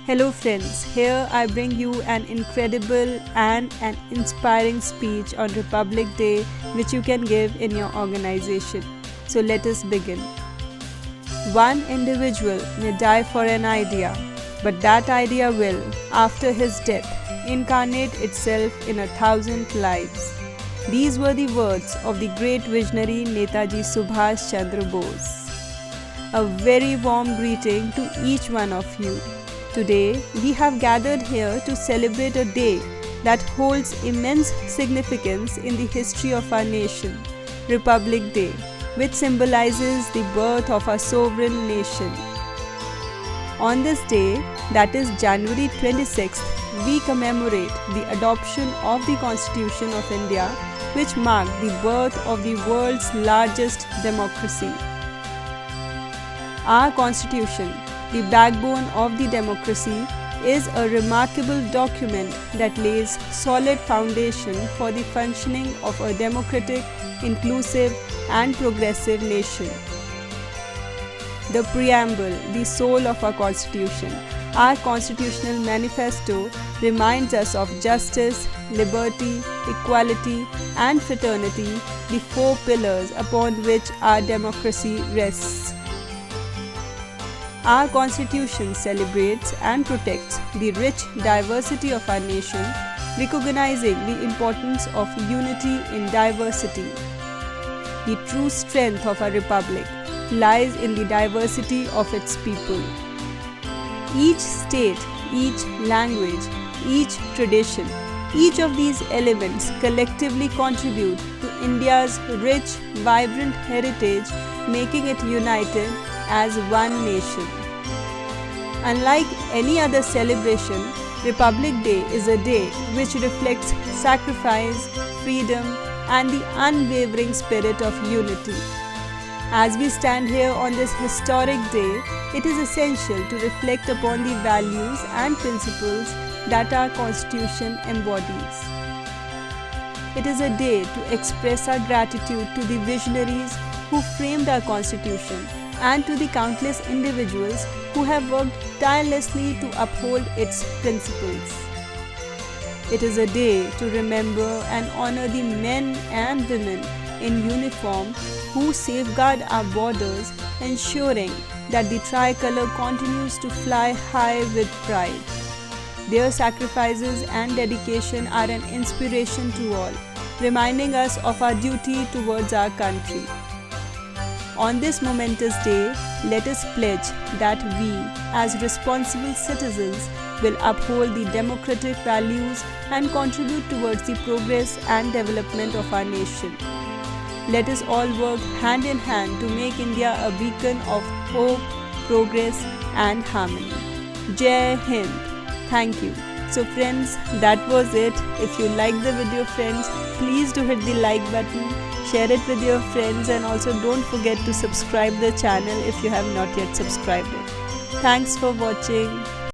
Hello friends, here I bring you an incredible and an inspiring speech on Republic Day which you can give in your organization. So let us begin. One individual may die for an idea, but that idea will, after his death, incarnate itself in 1,000 lives. These were the words of the great visionary Netaji Subhash Chandra Bose. A very warm greeting to each one of you. Today, we have gathered here to celebrate a day that holds immense significance in the history of our nation, Republic Day, which symbolizes the birth of our sovereign nation. On this day, that is January 26th, we commemorate the adoption of the Constitution of India, which marked the birth of the world's largest democracy. Our Constitution, the backbone of the democracy, is a remarkable document that lays solid foundation for the functioning of a democratic, inclusive and progressive nation. The Preamble, the soul of our Constitution, our constitutional manifesto, reminds us of justice, liberty, equality and fraternity, the four pillars upon which our democracy rests. Our Constitution celebrates and protects the rich diversity of our nation, recognizing the importance of unity in diversity. The true strength of our republic lies in the diversity of its people. Each state, each language, each tradition, each of these elements collectively contribute to India's rich, vibrant heritage, making it united as one nation. Unlike any other celebration, Republic Day is a day which reflects sacrifice, freedom, and the unwavering spirit of unity. As we stand here on this historic day, it is essential to reflect upon the values and principles that our Constitution embodies. It is a day to express our gratitude to the visionaries who framed our Constitution and to the countless individuals who have worked tirelessly to uphold its principles. It is a day to remember and honor the men and women in uniform who safeguard our borders, ensuring that the tricolour continues to fly high with pride. Their sacrifices and dedication are an inspiration to all, reminding us of our duty towards our country. On this momentous day, let us pledge that we, as responsible citizens, will uphold the democratic values and contribute towards the progress and development of our nation. Let us all work hand in hand to make India a beacon of hope, progress and harmony. Jai Hind. Thank you. So friends, that was it. If you liked the video friends, please do hit the like button, share it with your friends and also don't forget to subscribe the channel if you have not yet subscribed it. Thanks for watching.